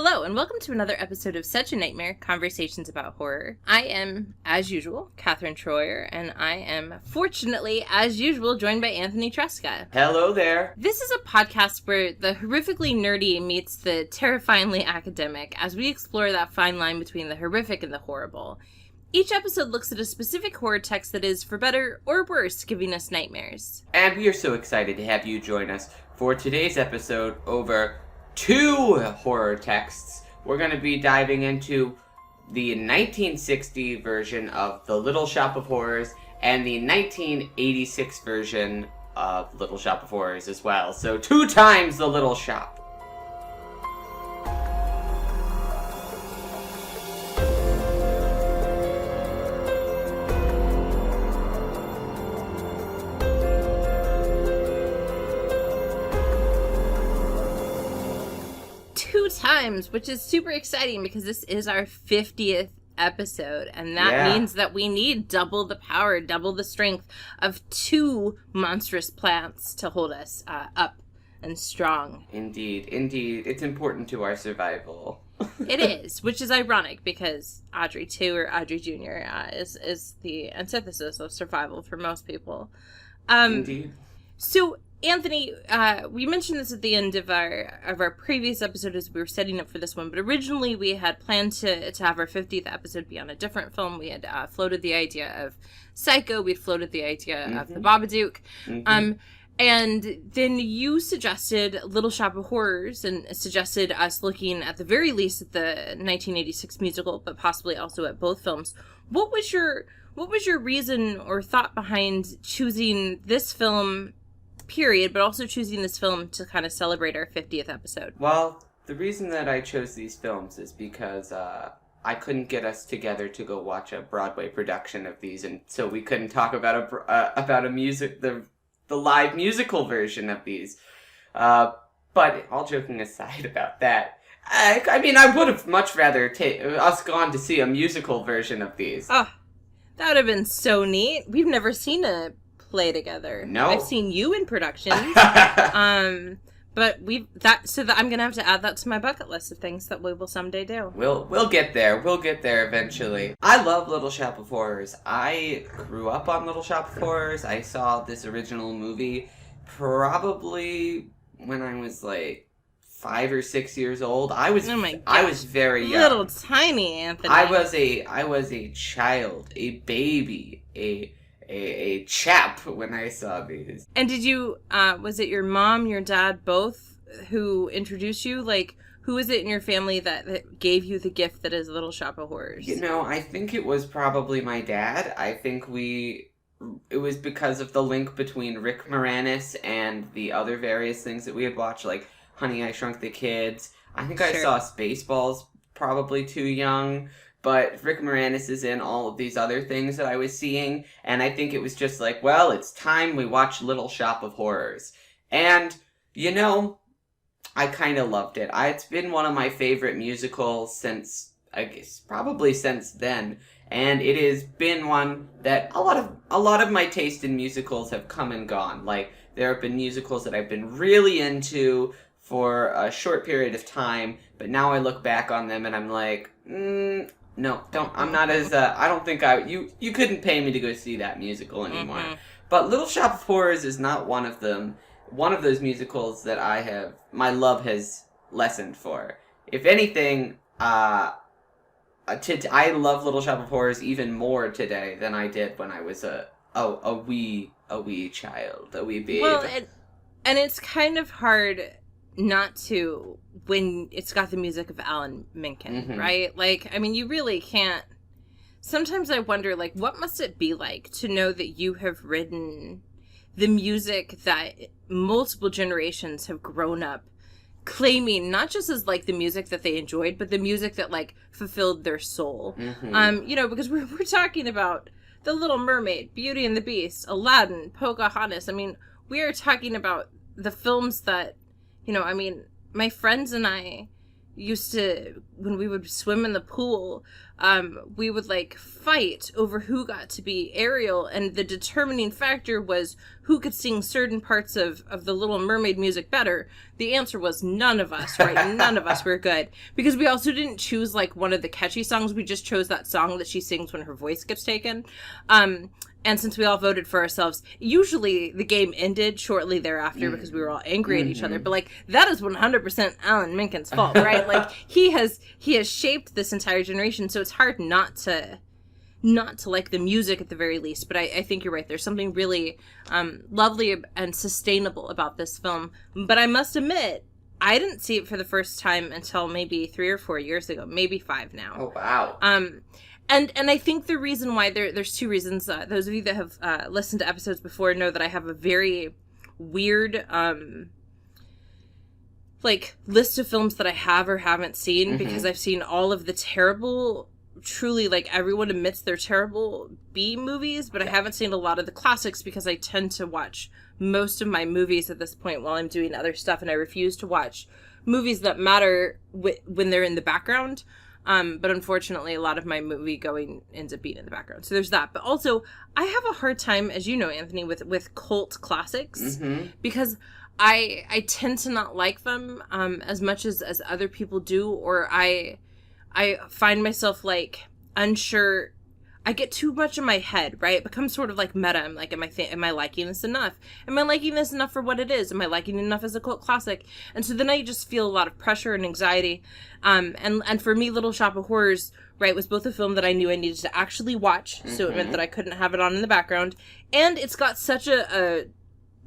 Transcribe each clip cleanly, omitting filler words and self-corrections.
Hello, and welcome to another episode of Such a Nightmare, Conversations About Horror. I am, as usual, Katherine Troyer, and I am, fortunately, as usual, joined by Anthony Tresca. Hello there. This is a podcast where the horrifically nerdy meets the terrifyingly academic as we explore that fine line between the horrific and the horrible. Each episode looks at a specific horror text that is, for better or worse, giving us nightmares. And we are so excited to have you join us for today's episode over 2 horror texts. We're going to be diving into the 1960 version of The Little Shop of Horrors and the 1986 version of Little Shop of Horrors as well. So 2 times The Little Shop. Times, which is super exciting because this is our 50th episode, and that means that we need double the power, double the strength of 2 monstrous plants to hold us up and strong. Indeed. It's important to our survival. It is, which is ironic because Audrey 2 or Audrey Jr. Is the antithesis of survival for most people. Indeed. So, Anthony, we mentioned this at the end of our previous episode as we were setting up for this one, but originally we had planned to have our 50th episode be on a different film. We had floated the idea of Psycho, we had floated the idea of The Babadook, and then you suggested Little Shop of Horrors and suggested us looking at the very least at the 1986 musical, but possibly also at both films. What was your reason or thought behind choosing this film, period, but also choosing this film to kind of celebrate our 50th episode? Well, the reason that I chose these films is because I couldn't get us together to go watch a Broadway production of these, and so we couldn't talk about the live musical version of these. But all joking aside about that, I mean, I would have much rather us gone to see a musical version of these. Oh, that would have been so neat. We've never seen a play together. No. I've seen you in productions. But I'm gonna have to add that to my bucket list of things that we will someday do. We'll get there. We'll get there eventually. I love Little Shop of Horrors. I grew up on Little Shop of Horrors. I saw this original movie probably when I was like 5 or 6 years old. I was very young. Little tiny Anthony. I was a child, a baby, a chap when I saw these. And did you, was it your mom, your dad, both who introduced you? Like, who is it in your family that gave you the gift that is Little Shop of Horrors? You know, I think it was probably my dad. I think it was because of the link between Rick Moranis and the other various things that we had watched, like Honey, I Shrunk the Kids. I think I saw Spaceballs probably too young. But Rick Moranis is in all of these other things that I was seeing, and I think it was just like, well, it's time we watch Little Shop of Horrors. And, you know, I kind of loved it. It's been one of my favorite musicals since then, and it has been one that a lot of my taste in musicals have come and gone. Like, there have been musicals that I've been really into for a short period of time, but now I look back on them and I'm like, no, I'm not as, I don't think you couldn't pay me to go see that musical anymore. But Little Shop of Horrors is not one of them. One of those musicals that my love has lessened for. If anything, I love Little Shop of Horrors even more today than I did when I was a wee child, a wee babe. Well, and it's kind of hard not to when it's got the music of Alan Menken, right? Like, I mean, you really can't. Sometimes I wonder, like, what must it be like to know that you have written the music that multiple generations have grown up claiming, not just as, like, the music that they enjoyed, but the music that, like, fulfilled their soul. You know, because we're talking about The Little Mermaid, Beauty and the Beast, Aladdin, Pocahontas. I mean, we are talking about the films that, you know, I mean, my friends and I, used to, when we would swim in the pool, we would like fight over who got to be Ariel, and the determining factor was who could sing certain parts of the Little Mermaid music better. The answer was none of us, right? None of us were good, because we also didn't choose like one of the catchy songs. We just chose that song that she sings when her voice gets taken. And since we all voted for ourselves, usually the game ended shortly thereafter because we were all angry at each other. But like, that is 100% Alan Menken's fault, right? Like, he has shaped this entire generation, so it's hard not to like the music at the very least. But I think you're right. There's something really lovely and sustainable about this film. But I must admit, I didn't see it for the first time until maybe 3 or 4 years ago, maybe 5 now. Oh, wow. And I think the reason why, there's 2 reasons. Those of you that have listened to episodes before know that I have a very weird like list of films that I have or haven't seen, because I've seen all of the terrible, truly, like, everyone admits they're terrible B movies, but I haven't seen a lot of the classics because I tend to watch most of my movies at this point while I'm doing other stuff, and I refuse to watch movies that matter when they're in the background. But unfortunately, a lot of my movie going ends up being in the background. So there's that. But also, I have a hard time, as you know, Anthony, with cult classics, because I tend to not like them as much as other people do, or I find myself like unsure. I get too much in my head, right? It becomes sort of like meta. I'm like, am I liking this enough? Am I liking this enough for what it is? Am I liking it enough as a cult classic? And so then I just feel a lot of pressure and anxiety. And for me, Little Shop of Horrors, right, was both a film that I knew I needed to actually watch. So it meant that I couldn't have it on in the background. And it's got such a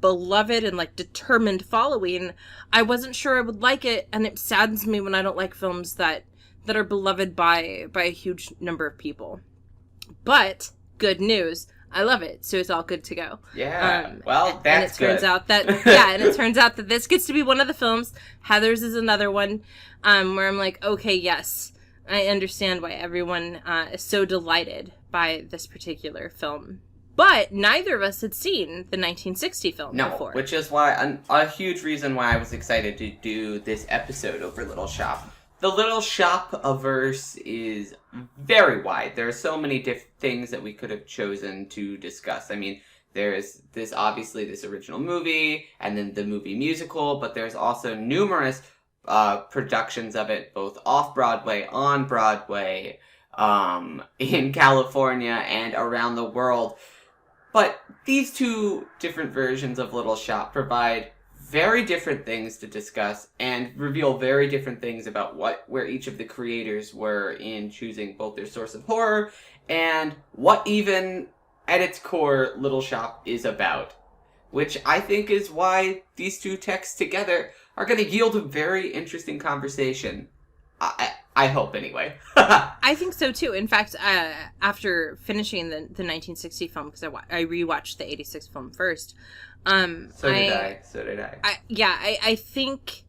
beloved and like determined following. I wasn't sure I would like it. And it saddens me when I don't like films that are beloved by a huge number of people. But good news, I love it, so it's all good to go. Yeah, well, that's good. And it turns out that this gets to be one of the films. Heather's is another one, where I'm like, okay, yes, I understand why everyone is so delighted by this particular film. But neither of us had seen the 1960 film before. Which is why a huge reason why I was excited to do this episode over Little Shop. The Little Shop-averse is very wide. There are so many things that we could have chosen to discuss. I mean, there's this original movie, and then the movie musical, but there's also numerous productions of it, both off-Broadway, on Broadway, in California, and around the world. But these 2 different versions of Little Shop provide very different things to discuss and reveal very different things about where each of the creators were in choosing both their source of horror and what even at its core Little Shop is about, which I think is why these 2 texts together are going to yield a very interesting conversation. I hope, anyway. I think so, too. In fact, after finishing the 1960 film, because I rewatched the 86 film first. So did I. I think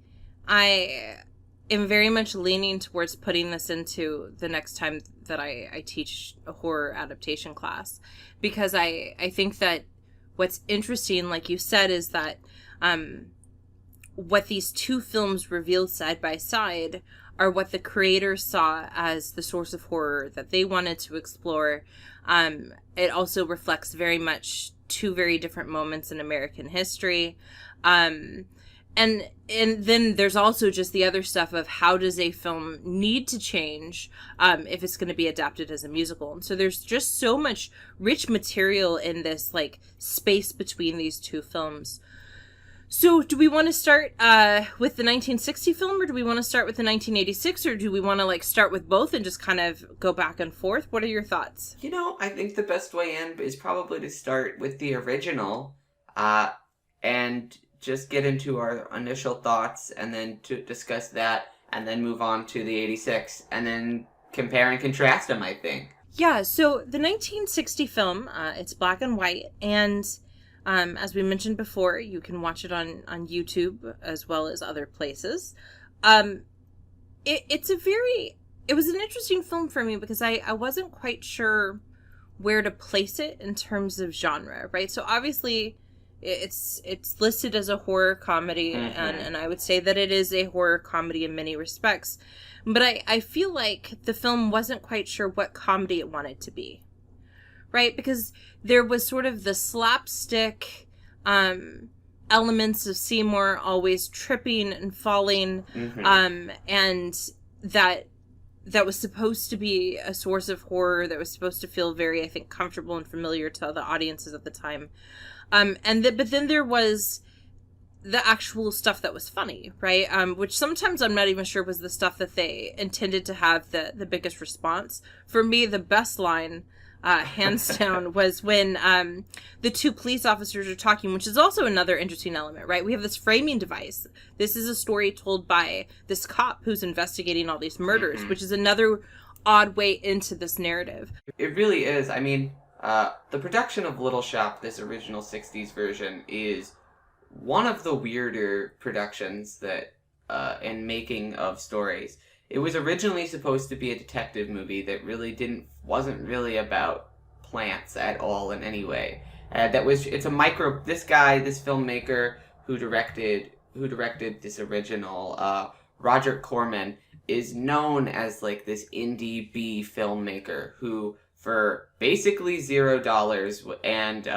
I am very much leaning towards putting this into the next time that I teach a horror adaptation class. Because I think that what's interesting, like you said, is that what these 2 films reveal side by side are what the creators saw as the source of horror that they wanted to explore. It also reflects very much 2 very different moments in American history. And then there's also just the other stuff of how does a film need to change if it's going to be adapted as a musical. And so there's just so much rich material in this like space between these 2 films. So do we want to start with the 1960 film, or do we want to start with the 1986, or do we want to like start with both and just kind of go back and forth? What are your thoughts? You know, I think the best way in is probably to start with the original and just get into our initial thoughts and then to discuss that and then move on to the 86 and then compare and contrast them, I think. Yeah, so the 1960 film, it's black and white, and as we mentioned before, you can watch it on YouTube as well as other places. It was an interesting film for me because I wasn't quite sure where to place it in terms of genre, right? So obviously it's listed as a horror comedy, and I would say that it is a horror comedy in many respects. But I feel like the film wasn't quite sure what comedy it wanted to be, right? Because there was sort of the slapstick elements of Seymour always tripping and falling, and that was supposed to be a source of horror, that was supposed to feel very, I think, comfortable and familiar to the audiences at the time. But then there was the actual stuff that was funny, right? Which sometimes I'm not even sure was the stuff that they intended to have the biggest response. For me, the best line, hands down, was when the two police officers are talking, which is also another interesting element, right? We have this framing device. This is a story told by this cop who's investigating all these murders, which is another odd way into this narrative. It really is. I mean, the production of Little Shop, this original 60s version, is one of the weirder productions that and making of stories. It was originally supposed to be a detective movie that really wasn't really about plants at all in any way. This filmmaker who directed this original, Roger Corman, is known as like this indie B filmmaker who, for basically $0 and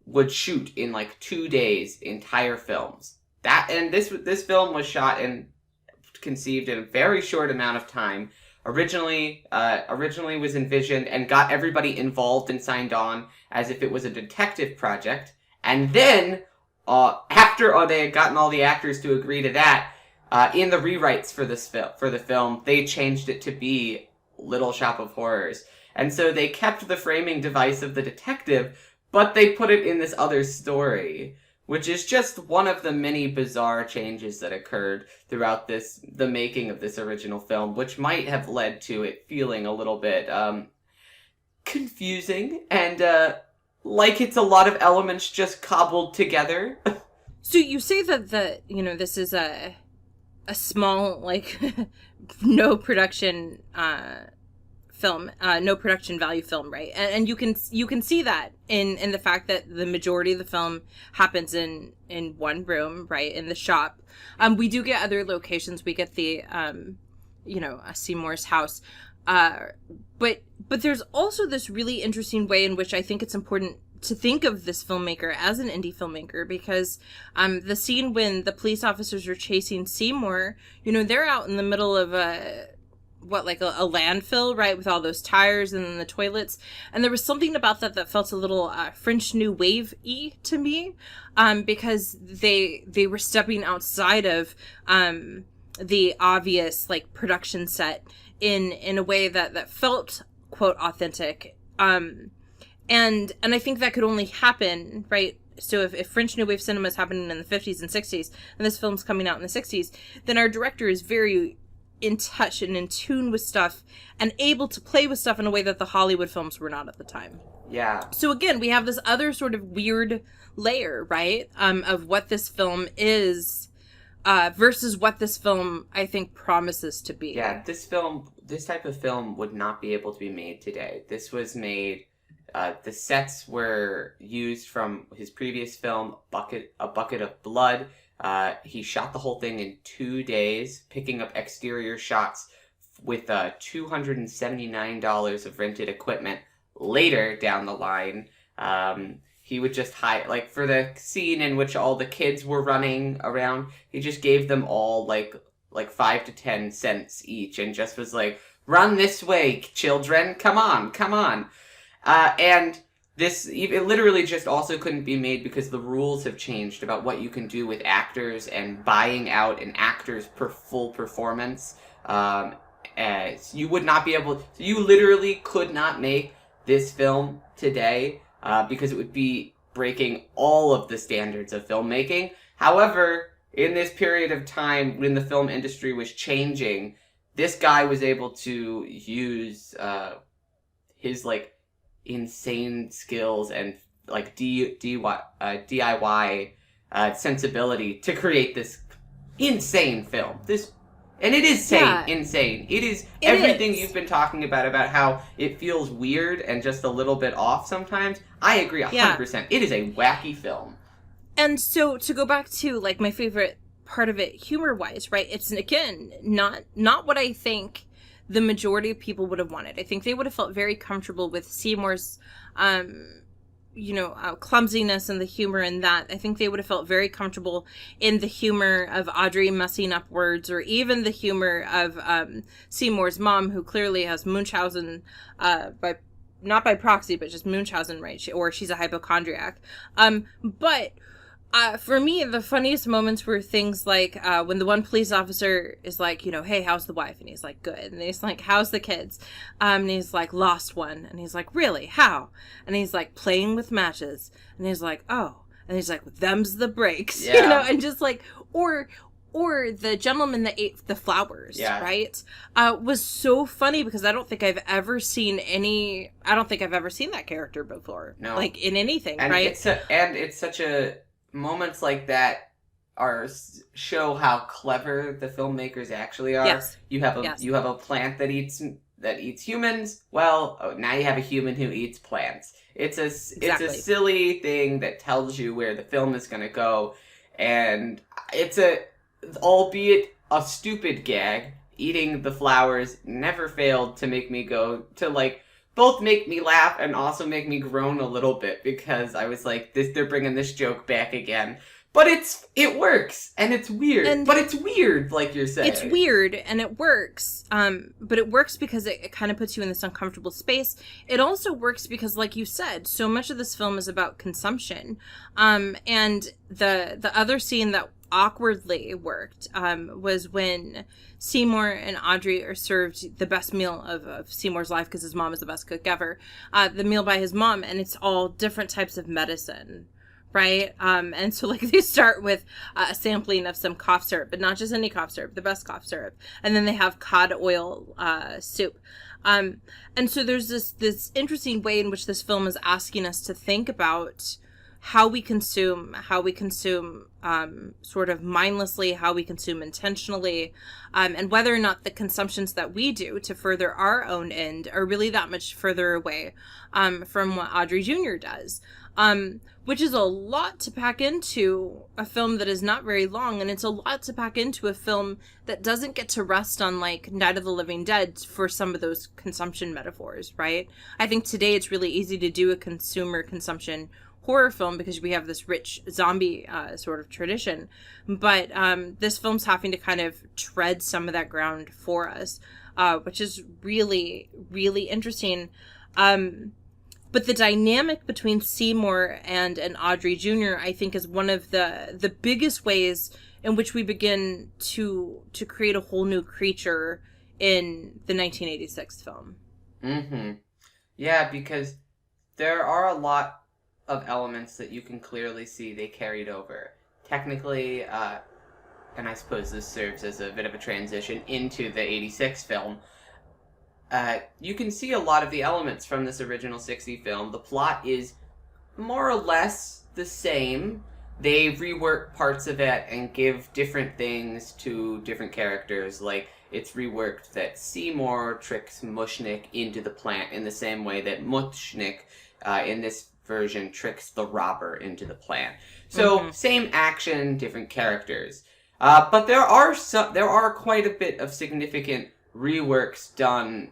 would shoot in like 2 days entire films. This film was shot and conceived in a very short amount of time. Originally was envisioned and got everybody involved and signed on as if it was a detective project. And then, after they had gotten all the actors to agree to that, in the rewrites for the film, they changed it to be Little Shop of Horrors. And so they kept the framing device of the detective, but they put it in this other story, which is just one of the many bizarre changes that occurred throughout the making of this original film, which might have led to it feeling a little bit confusing and like it's a lot of elements just cobbled together. So you say that this is a small, like, no production film, no production value film, right? And you can see that in the fact that the majority of the film happens in one room, right, in the shop. We do get other locations. We get the Seymour's house, but there's also this really interesting way in which I think it's important to think of this filmmaker as an indie filmmaker, because the scene when the police officers are chasing Seymour, they're out in the middle of a landfill, right, with all those tires and then the toilets, and there was something about that felt a little French New Wave-y to me, because they were stepping outside of the obvious, like, production set in a way that felt, quote, authentic, and I think that could only happen, right? So if French New Wave cinema is happening in the 50s and 60s, and this film's coming out in the 60s, then our director is very in touch and in tune with stuff and able to play with stuff in a way that the Hollywood films were not at the time. Yeah. So again, we have this other sort of weird layer, right, of what this film is versus what this film, I think, promises to be. Yeah, this type of film would not be able to be made today. This was made... the sets were used from his previous film, A Bucket of Blood. He shot the whole thing in 2 days, picking up exterior shots with $279 of rented equipment. Later down the line, he would just hire, like, for the scene in which all the kids were running around, he just gave them all like 5 to 10 cents each and just was like, "Run this way, children, come on. And it literally just also couldn't be made because the rules have changed about what you can do with actors and buying out an actor's full performance. You would not be able... You literally could not make this film today because it would be breaking all of the standards of filmmaking. However, in this period of time when the film industry was changing, this guy was able to use his, like, insane skills and like DIY sensibility to create this insane film. And it is insane. It is everything you've been talking about how it feels weird and just a little bit off sometimes. I agree 100%. Yeah. It is a wacky film. And so to go back to like my favorite part of it humor wise, right? It's again not what I think the majority of people would have wanted. I think they would have felt very comfortable with Seymour's clumsiness and the humor in that. I think they would have felt very comfortable in the humor of Audrey messing up words, or even the humor of Seymour's mom, who clearly has Munchausen by not by proxy, but just Munchausen, right? She's a hypochondriac. But for me, the funniest moments were things like when the one police officer is like, hey, how's the wife? And he's like, good. And he's like, how's the kids? And he's like, lost one. And he's like, really? How? And he's like, playing with matches. And he's like, oh. And he's like, them's the breaks. Yeah. And just like, or the gentleman that ate the flowers, right? Was so funny because I don't think I've ever seen that character before. No. Like in anything, and right? It's such a... moments like that show how clever the filmmakers actually are. Yes. You have a plant that eats humans. Well, now you have a human who eats plants. It's a silly thing that tells you where the film is going to go, and it's albeit a stupid gag. Eating the flowers never failed to make me go to like. Both make me laugh and also make me groan a little bit, because I was like, they're bringing this joke back again. But it works, and it's weird. But it's weird, like you're saying. It's weird, and it works. But it works because it kind of puts you in this uncomfortable space. It also works because, like you said, so much of this film is about consumption. And the other scene that awkwardly worked was when Seymour and Audrey are served the best meal of Seymour's life, because his mom is the best cook ever. The meal by his mom, and it's all different types of medicine, right? And so like they start with a sampling of some cough syrup, but not just any cough syrup, the best cough syrup. And then they have cod oil soup. And so there's this interesting way in which this film is asking us to think about how we consume sort of mindlessly, how we consume intentionally, and whether or not the consumptions that we do to further our own end are really that much further away from what Audrey Jr. does, which is a lot to pack into a film that is not very long, and it's a lot to pack into a film that doesn't get to rest on like Night of the Living Dead for some of those consumption metaphors, right? I think today it's really easy to do a consumption horror film because we have this rich zombie sort of tradition, but this film's having to kind of tread some of that ground for us, which is really, really interesting. But the dynamic between Seymour and Audrey Jr., I think, is one of the biggest ways in which we begin to create a whole new creature in the 1986 film. Mm-hmm. Yeah, because there are a lot of elements that you can clearly see they carried over. Technically, and I suppose this serves as a bit of a transition into the 86 film, you can see a lot of the elements from this original 60 film. The plot is more or less the same. They rework parts of it and give different things to different characters. Like, it's reworked that Seymour tricks Mushnik into the plant in the same way that Mushnik, in this version, tricks the robber into the plant. So, same action, different characters. But there are quite a bit of significant reworks done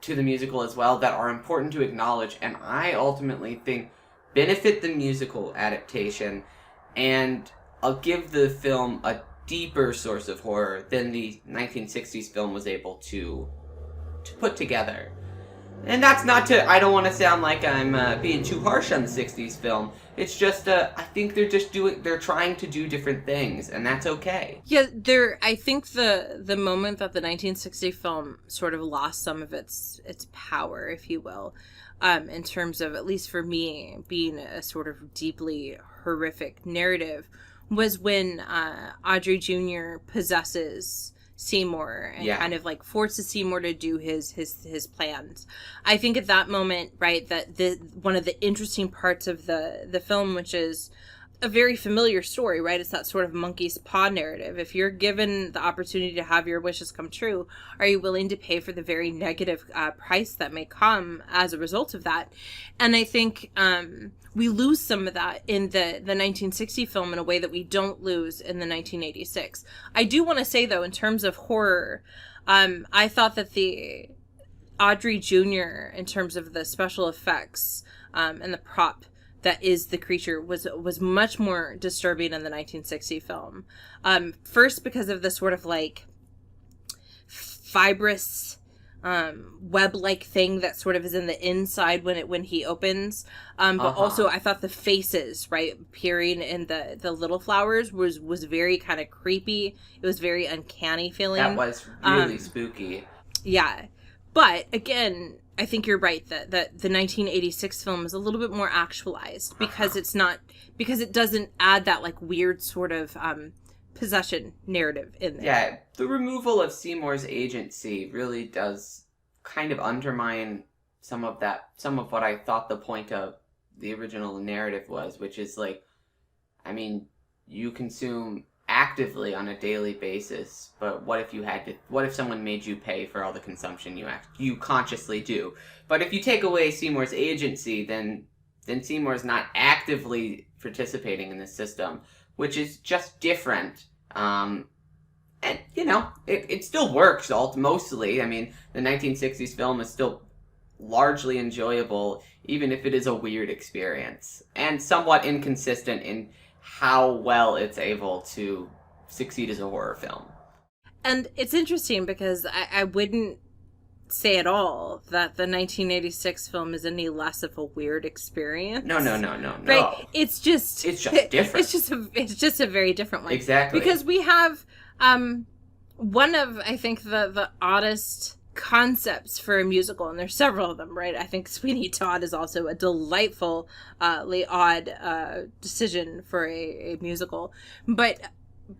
to the musical as well that are important to acknowledge, and I ultimately think benefit the musical adaptation and I'll give the film a deeper source of horror than the 1960s film was able to put together. And that's not to, I don't want to sound like I'm being too harsh on the 60s film. It's just, I think they're trying to do different things, and that's okay. Yeah, I think the moment that the 1960 film sort of lost some of its power, if you will, in terms of, at least for me, being a sort of deeply horrific narrative, was when Audrey Jr. possesses Seymour and kind of like forces Seymour to do his plans. I think at that moment, right, that one of the interesting parts of the film, which is a very familiar story, right? It's that sort of monkey's paw narrative. If you're given the opportunity to have your wishes come true, are you willing to pay for the very negative price that may come as a result of that? And I think we lose some of that in the 1960 film in a way that we don't lose in the 1986. I do want to say, though, in terms of horror, I thought that the Audrey Jr., in terms of the special effects and the prop that is the creature, was much more disturbing in the 1960 film. First, because of the sort of like fibrous web-like thing that sort of is in the inside when he opens. But also I thought the faces, right, appearing in the little flowers was very kind of creepy. It was very uncanny feeling. That was really spooky. Yeah. But again, I think you're right that the 1986 film is a little bit more actualized because because it doesn't add that like weird sort of possession narrative in there. Yeah, the removal of Seymour's agency really does kind of undermine some of what I thought the point of the original narrative was, which is like, I mean, you consume actively on a daily basis, but what if someone made you pay for all the consumption you consciously do? But if you take away Seymour's agency, then Seymour's not actively participating in the system, which is just different. And, you know, it still works mostly. I mean, the 1960s film is still largely enjoyable, even if it is a weird experience, and somewhat inconsistent in how well it's able to succeed as a horror film. And it's interesting because I wouldn't say at all that the 1986 film is any less of a weird experience. No. Right? It's just different. It's just a very different one. Exactly. Because we have one of, I think, the oddest concepts for a musical, and there's several of them, right? I think Sweeney Todd is also a delightfully odd decision for a musical, but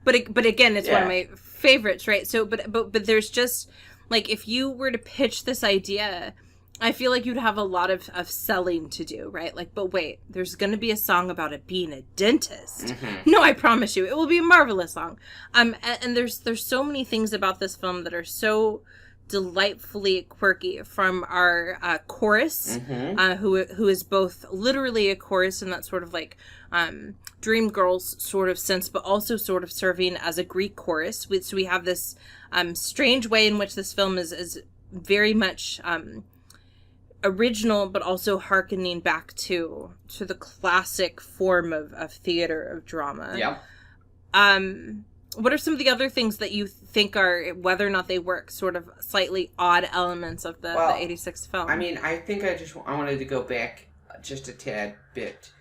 again, it's one of my favorites, right? So, but there's just like, if you were to pitch this idea, I feel like you'd have a lot of selling to do, right? Like, but wait, there's going to be a song about it being a dentist. Mm-hmm. No, I promise you, it will be a marvelous song. And there's so many things about this film that are so delightfully quirky, from our chorus, who is both literally a chorus in that sort of like Dreamgirls sort of sense, but also sort of serving as a Greek chorus. So we have this strange way in which this film is very much original, but also hearkening back to the classic form of theater, of drama. Yeah. What are some of the other things that you think are, whether or not they work, sort of slightly odd elements of the 86 film? I mean, I think I wanted to go back just a tad bit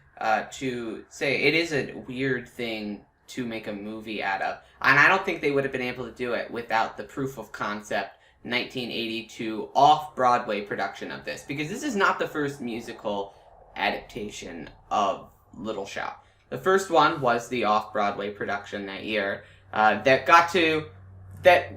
to say it is a weird thing to make a movie out of. And I don't think they would have been able to do it without the proof of concept 1982 off-Broadway production of this. Because this is not the first musical adaptation of Little Shop. The first one was the off-Broadway production that year. That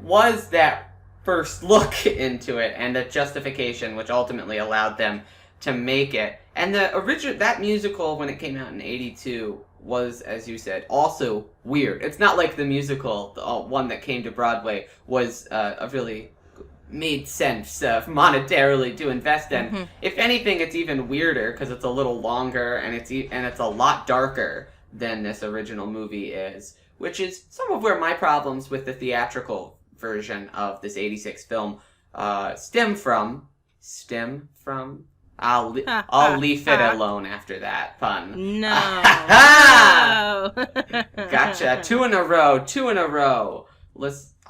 was that first look into it and the justification which ultimately allowed them to make it. And that musical, when it came out in 82, was, as you said, also weird. It's not like the musical, the one that came to Broadway, was really made sense monetarily to invest in. Mm-hmm. If anything, it's even weirder because it's a little longer and it's a lot darker than this original movie is, which is some of where my problems with the theatrical version of this 86 film stem from. I'll leave it alone after that pun. No. Gotcha. Two in a row.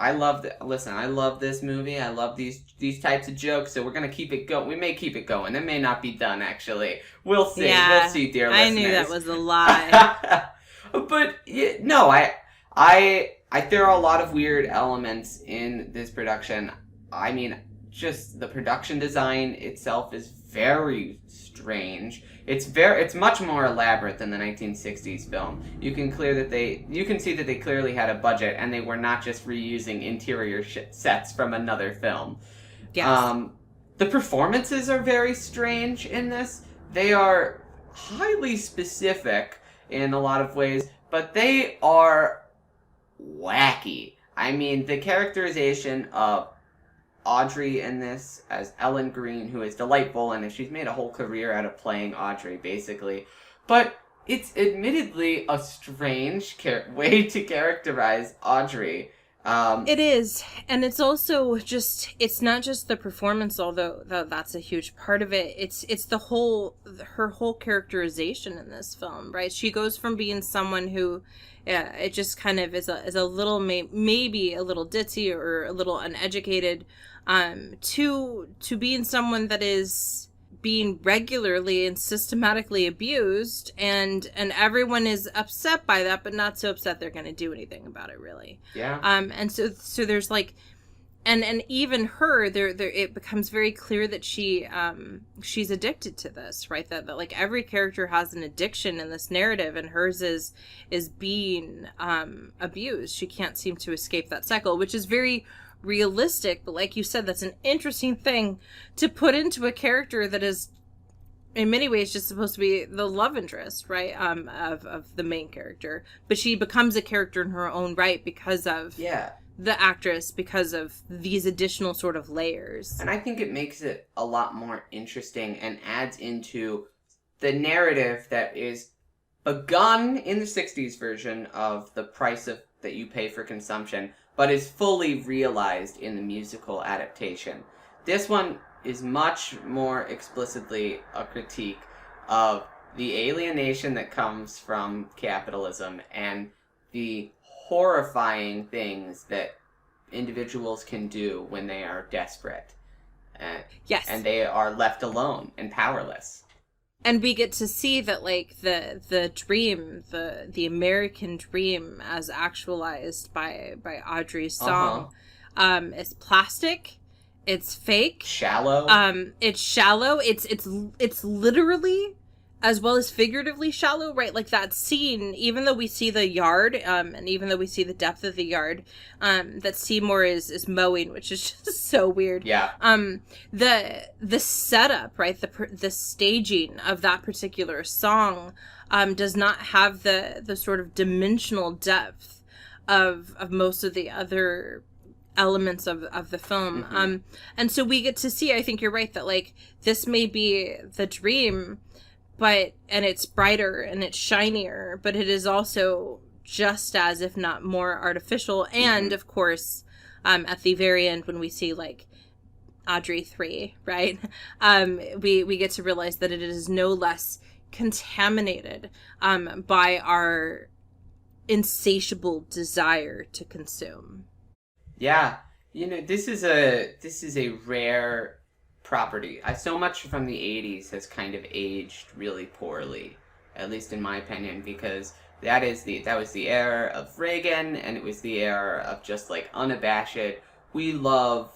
I love this movie. I love these types of jokes, so we're going to keep it going. We may keep it going. It may not be done, actually. We'll see. Yeah, we'll see, dear listeners. I knew that was a lie. But, no, there are a lot of weird elements in this production. I mean, just the production design itself is very strange. It's much more elaborate than the 1960s film. You can see that they clearly had a budget and they were not just reusing interior sets from another film. Yes. The performances are very strange in this. They are highly specific in a lot of ways, but they are wacky. I mean, the characterization of Audrey in this as Ellen Green, who is delightful, and she's made a whole career out of playing Audrey, basically. But it's admittedly a strange way to characterize Audrey. It is, and it's also just, it's not just the performance, although that's a huge part of it. It's her whole characterization in this film, right? She goes from being someone who, it just kind of is a little, maybe a little ditzy or a little uneducated, to being someone that is being regularly and systematically abused, and everyone is upset by that, but not so upset they're going to do anything about it, really. Yeah. And so there's like, and even her, there it becomes very clear that she's addicted to this, right? That like every character has an addiction in this narrative, and hers is being abused. She can't seem to escape that cycle, which is very realistic, but like you said, that's an interesting thing to put into a character that is in many ways just supposed to be the love interest, right, of the main character, but she becomes a character in her own right because of the actress, because of these additional sort of layers. And I think it makes it a lot more interesting and adds into the narrative that is begun in the 60s version of the price that you pay for consumption, but is fully realized in the musical adaptation. This one is much more explicitly a critique of the alienation that comes from capitalism and the horrifying things that individuals can do when they are desperate. Yes. And they are left alone and powerless. And we get to see that, like, the dream, the American dream as actualized by Audrey's song, is plastic, it's fake. Shallow. It's shallow. It's literally as well as figuratively shallow, right? Like that scene, even though we see the yard, and even though we see the depth of the yard, that Seymour is mowing, which is just so weird. Yeah. The setup, right? The staging of that particular song, does not have the sort of dimensional depth of most of the other elements of the film. Mm-hmm. And so we get to see, I think you're right, that like this may be the dream, and it's brighter and it's shinier, but it is also just as, if not more, artificial. And of course, at the very end, when we see like Audrey 3, right? We get to realize that it is no less contaminated by our insatiable desire to consume. Yeah, this is a rare property. So much from the 80s has kind of aged really poorly, at least in my opinion, because that was the era of Reagan, and it was the era of just like unabashed, we love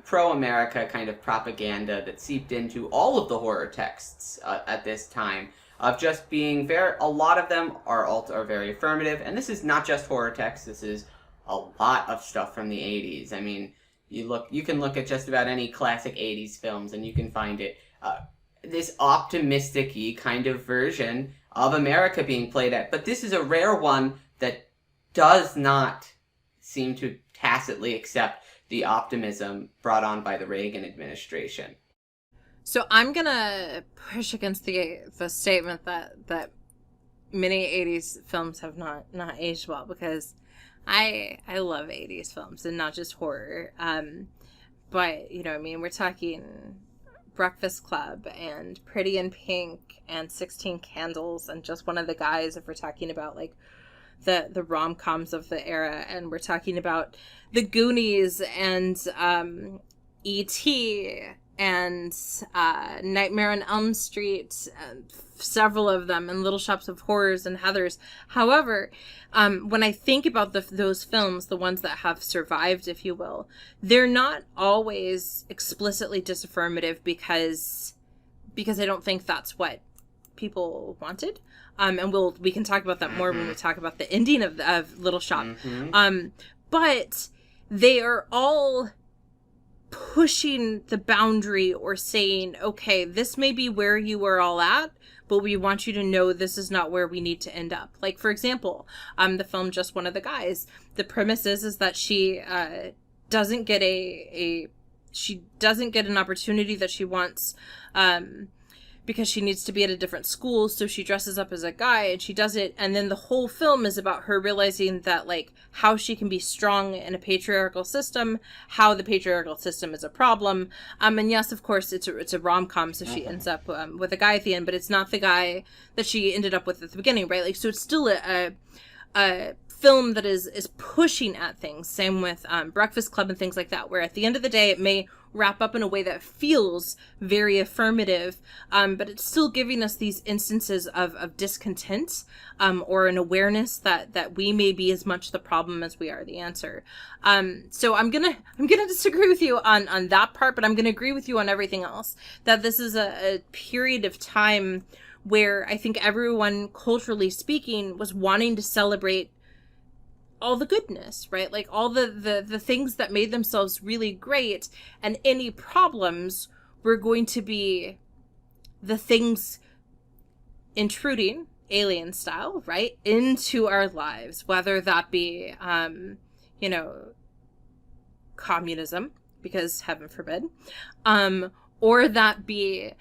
pro-America kind of propaganda that seeped into all of the horror texts at this time, of just being a lot of them are very affirmative, and this is not just horror texts, this is a lot of stuff from the 80s. I mean, you can look at just about any classic 80s films and you can find it. This optimistic-y kind of version of America being played at. But this is a rare one that does not seem to tacitly accept the optimism brought on by the Reagan administration. So I'm going to push against the statement that many 80s films have not aged well, because I love 80s films and not just horror. But, we're talking Breakfast Club and Pretty in Pink and 16 Candles and Just One of the Guys, if we're talking about like the rom-coms of the era, and we're talking about The Goonies and E.T. and Nightmare on Elm Street, several of them, and Little Shops of Horrors and Heathers. However, when I think about those films, the ones that have survived, if you will, they're not always explicitly disaffirmative because I don't think that's what people wanted. And we can talk about that more when we talk about the ending of Little Shop. Mm-hmm. But they are all pushing the boundary or saying, okay, this may be where you were all at, but we want you to know this is not where we need to end up. Like, for example, the film Just One of the Guys, the premise is that she doesn't get she doesn't get an opportunity that she wants, because she needs to be at a different school, so she dresses up as a guy, and she does it, and then the whole film is about her realizing that, like, how she can be strong in a patriarchal system, how the patriarchal system is a problem, and yes, of course, it's a rom-com, so she ends up with a guy at the end, but it's not the guy that she ended up with at the beginning, right? Like, so it's still a film that is pushing at things. Same with Breakfast Club and things like that, where at the end of the day, it may wrap up in a way that feels very affirmative, but it's still giving us these instances of discontent, or an awareness that we may be as much the problem as we are the answer. So I'm gonna disagree with you on that part, but I'm gonna agree with you on everything else. That this is a period of time where I think everyone, culturally speaking, was wanting to celebrate all the goodness, right? Like all the things that made themselves really great, and any problems were going to be the things intruding, alien style, right, into our lives, whether that be, communism, because heaven forbid, or that be,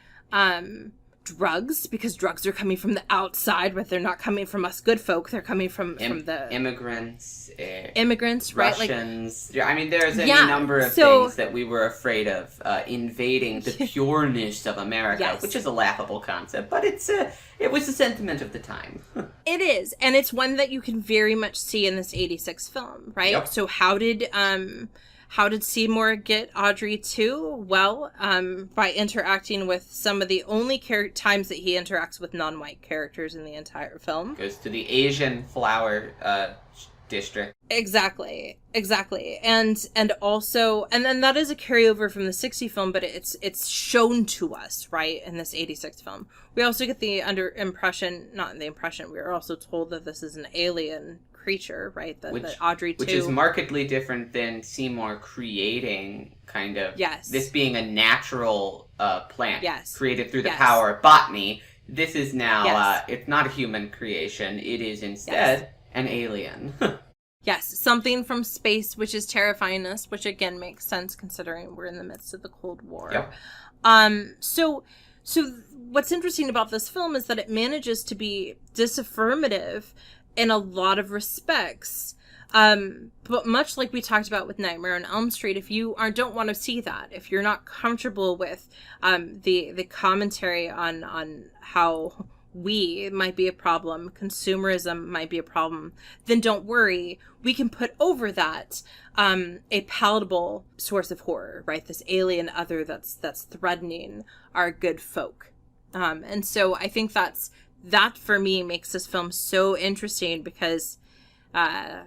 drugs, because drugs are coming from the outside, but they're not coming from us good folk. They're coming from the immigrants, right? Russians. Like, I mean, there's any number of things that we were afraid of invading the pureness of America, which is a laughable concept, but it was the sentiment of the time. It is, and it's one that you can very much see in this 86 film, right? Yep. So how did Seymour get Audrey too? Well, by interacting with some of the only times that he interacts with non-white characters in the entire film. Goes to the Asian flower district. Exactly. And also, and then that is a carryover from the 60 film, but it's shown to us, right, in this 86 film. We also get the we are also told that this is an alien creature, right? That Audrey too. Which is markedly different than Seymour creating this being a natural plant created through the power of botany. This is now, it's not a human creation. It is instead an alien. Yes, something from space, which is terrifying us, which again makes sense considering we're in the midst of the Cold War. Yep. So what's interesting about this film is that it manages to be disaffirmative in a lot of respects. But much like we talked about with Nightmare on Elm Street, if you don't want to see that, if you're not comfortable with the commentary on how we might be a problem, consumerism might be a problem, then don't worry. We can put over that a palatable source of horror, right? This alien other that's threatening our good folk. And so I think that for me makes this film so interesting because I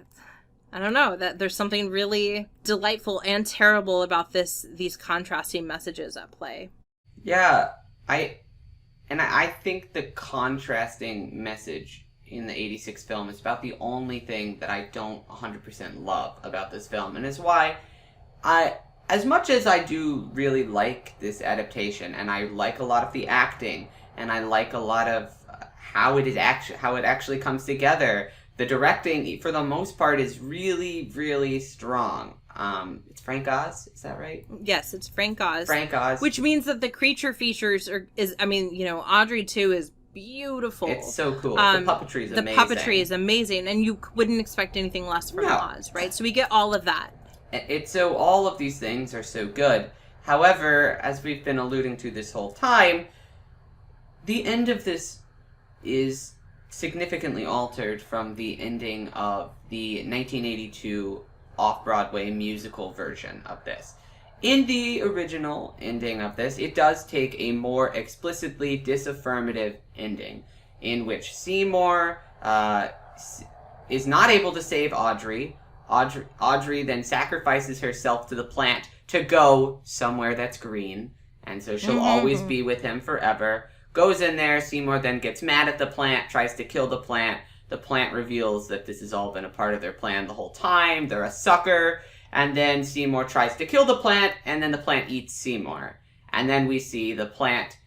don't know, that there's something really delightful and terrible about these contrasting messages at play. Yeah, I think the contrasting message in the 86 film is about the only thing that I don't 100% love about this film, and is why as much as I do really like this adaptation, and I like a lot of the acting, and I like a lot of how it actually comes together, the directing, for the most part, is really, really strong. It's Frank Oz, is that right? Yes, it's Frank Oz. Frank Oz. Which means that the creature features Audrey too is beautiful. It's so cool. The puppetry is amazing. The puppetry is amazing, and you wouldn't expect anything less from Oz, right? So we get all of that. All of these things are so good. However, as we've been alluding to this whole time, the end of this is significantly altered from the ending of the 1982 off-Broadway musical version of this. In the original ending of this, it does take a more explicitly disaffirmative ending, in which Seymour is not able to save Audrey. Audrey then sacrifices herself to the plant to go somewhere that's green, and so she'll always be with him forever. Goes in there, Seymour then gets mad at the plant, tries to kill the plant. The plant reveals that this has all been a part of their plan the whole time. They're a sucker. And then Seymour tries to kill the plant, and then the plant eats Seymour. And then we see the plant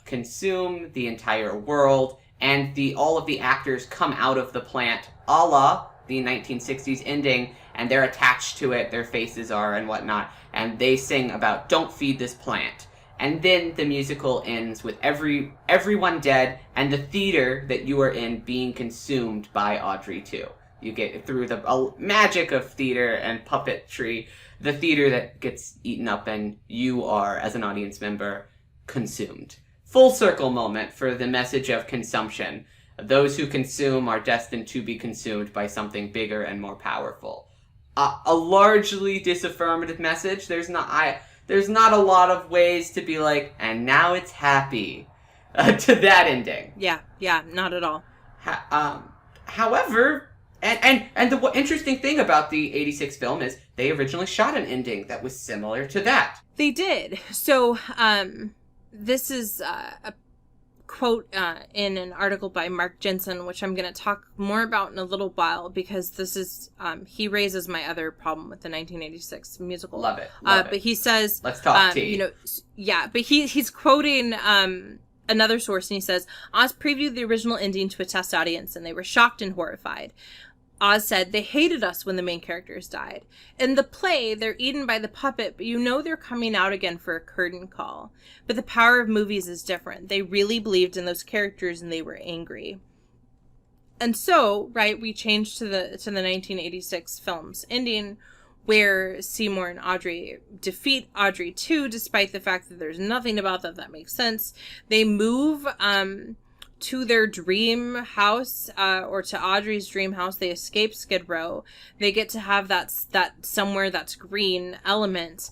consume the entire world, and all of the actors come out of the plant, a la the 1960s ending, and they're attached to it, their faces are and whatnot, and they sing about "Don't feed this plant." And then the musical ends with everyone dead, and the theater that you are in being consumed by Audrey too. You get, through the magic of theater and puppetry, the theater that gets eaten up, and you are, as an audience member, consumed. Full circle moment for the message of consumption. Those who consume are destined to be consumed by something bigger and more powerful. A largely disaffirmative message. There's not a lot of ways to be like, and now it's happy, to that ending. Yeah, not at all. However, and the interesting thing about the 86 film is they originally shot an ending that was similar to that. They did. So, this is a quote in an article by Mark Jensen, which I'm going to talk more about in a little while, because this is, he raises my other problem with the 1986 musical. Love it. But he says, let's talk tea. But he's quoting another source, and he says, Oz previewed the original ending to a test audience, and they were shocked and horrified. Oz said, they hated us when the main characters died. In the play, they're eaten by the puppet, but you know they're coming out again for a curtain call. But the power of movies is different. They really believed in those characters, and they were angry. And so, right, we changed to the 1986 film's ending, where Seymour and Audrey defeat Audrey 2, despite the fact that there's nothing about that makes sense. They move to their dream house, or to Audrey's dream house. They escape Skid Row. They get to have that somewhere that's green element,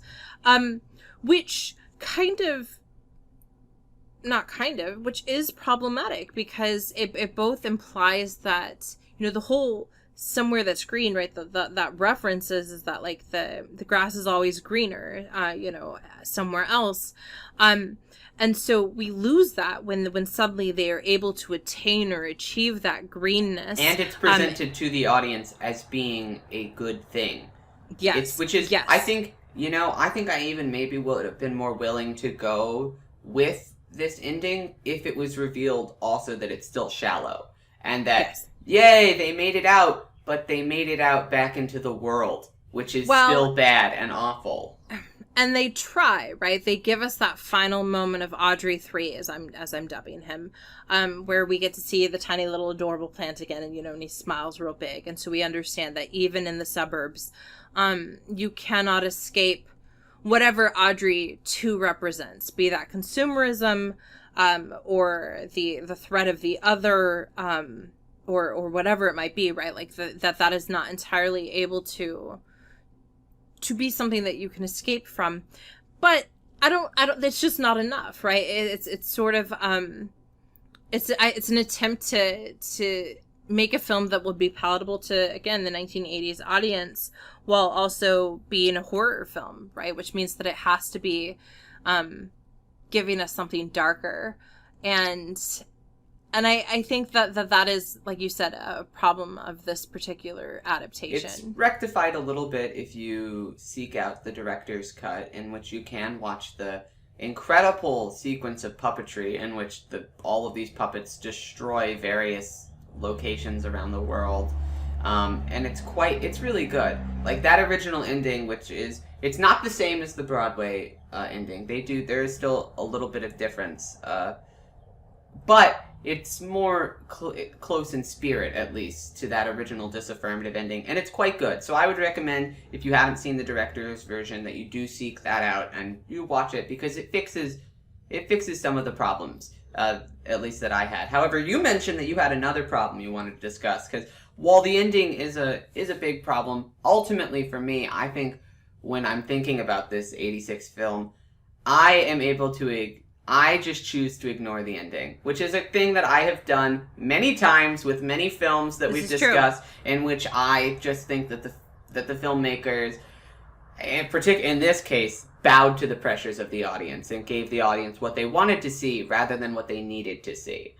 which which is problematic, because it both implies that, the whole somewhere that's green, right? That references is that, like, the grass is always greener, somewhere else. And so we lose that when suddenly they are able to attain or achieve that greenness. And it's presented to the audience as being a good thing. Yes. Yes. I think I even maybe would have been more willing to go with this ending if it was revealed also that it's still shallow. And that, yay, they made it out, but they made it out back into the world, which is still bad and awful. And they try, right? They give us that final moment of Audrey 3, as I'm dubbing him, where we get to see the tiny little adorable plant again, and he smiles real big. And so we understand that even in the suburbs, you cannot escape whatever Audrey 2 represents, be that consumerism, or the threat of the other, or whatever it might be, right? Like that is not entirely able to be something that you can escape from. But I don't, it's just not enough, right? It's sort of, it's an attempt to make a film that will be palatable to, again, the 1980s audience, while also being a horror film, right? Which means that it has to be, giving us something darker. And I think that is, like you said, a problem of this particular adaptation. It's rectified a little bit if you seek out the director's cut, in which you can watch the incredible sequence of puppetry in which all of these puppets destroy various locations around the world. And it's really good. Like that original ending, it's not the same as the Broadway ending. There is still a little bit of difference. But it's more close in spirit, at least, to that original disaffirmative ending, and it's quite good. So I would recommend, if you haven't seen the director's version, that you do seek that out and you watch it, because it fixes some of the problems, at least that I had. However, you mentioned that you had another problem you wanted to discuss, because while the ending is a big problem, ultimately for me, I think when I'm thinking about this 86 film, I just choose to ignore the ending, which is a thing that I have done many times with many films that we've discussed, in which I just think that the filmmakers, in this case, bowed to the pressures of the audience and gave the audience what they wanted to see rather than what they needed to see.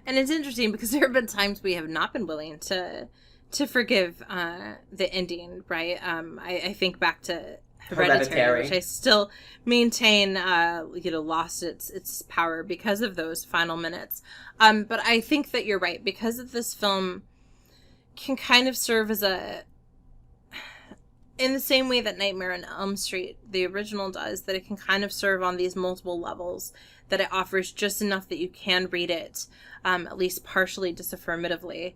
And it's interesting because there have been times we have not been willing to to forgive the ending, right? I think back to Hereditary, which I still maintain, lost its power because of those final minutes. But I think that you're right, because of this film can kind of serve as in the same way that Nightmare on Elm Street, the original, does, that it can kind of serve on these multiple levels, that it offers just enough that you can read it, at least partially disaffirmatively,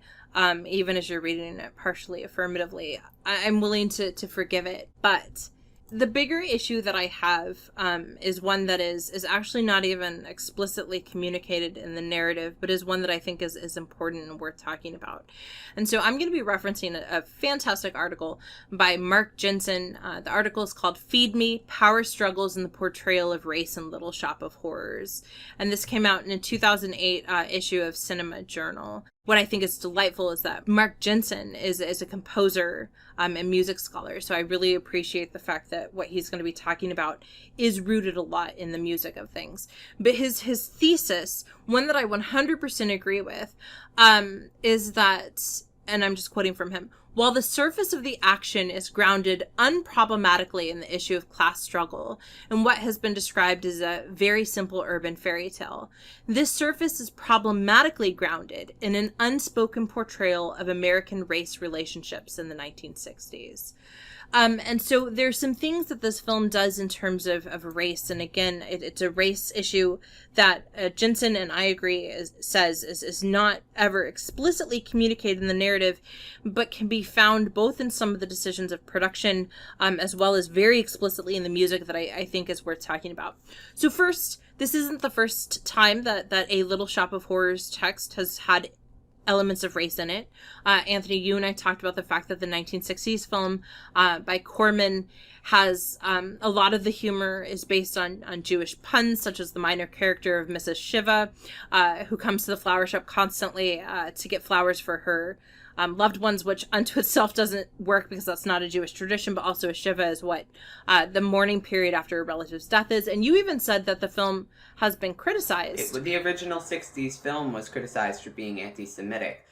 even as you're reading it partially affirmatively. I'm willing to forgive it, but the bigger issue that I have is one that is actually not even explicitly communicated in the narrative, but is one that I think is important and worth talking about. And so I'm going to be referencing a fantastic article by Mark Jensen. The article is called "Feed Me: Power Struggles in the Portrayal of Race in Little Shop of Horrors." And this came out in a 2008 issue of Cinema Journal. What I think is delightful is that Mark Jensen is a composer and music scholar. So I really appreciate the fact that what he's going to be talking about is rooted a lot in the music of things. But his thesis, one that I 100% agree with, is that, and I'm just quoting from him, "While the surface of the action is grounded unproblematically in the issue of class struggle and what has been described as a very simple urban fairy tale, this surface is problematically grounded in an unspoken portrayal of American race relationships in the 1960s. And so there's some things that this film does in terms of race. And again, it's a race issue that Jensen, and I agree, says is not ever explicitly communicated in the narrative, but can be found both in some of the decisions of production, as well as very explicitly in the music that I think is worth talking about. So first, this isn't the first time that a Little Shop of Horrors text has had elements of race in it. Anthony, you and I talked about the fact that the 1960s film by Corman has a lot of the humor is based on Jewish puns, such as the minor character of Mrs. Shiva, who comes to the flower shop constantly to get flowers for her loved ones, which unto itself doesn't work because that's not a Jewish tradition, but also a Shiva is what the mourning period after a relative's death is. And you even said that the film has been criticized. The original 60s film was criticized for being anti-Semitic.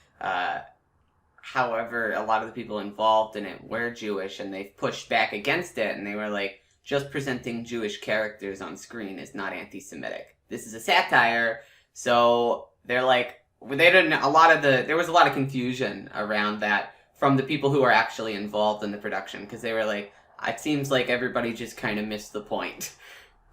However, a lot of the people involved in it were Jewish, and they've pushed back against it, and they were like, just presenting Jewish characters on screen is not anti-Semitic. This is a satire, so they're like, there was a lot of confusion around that from the people who are actually involved in the production, because they were like, it seems like everybody just kind of missed the point.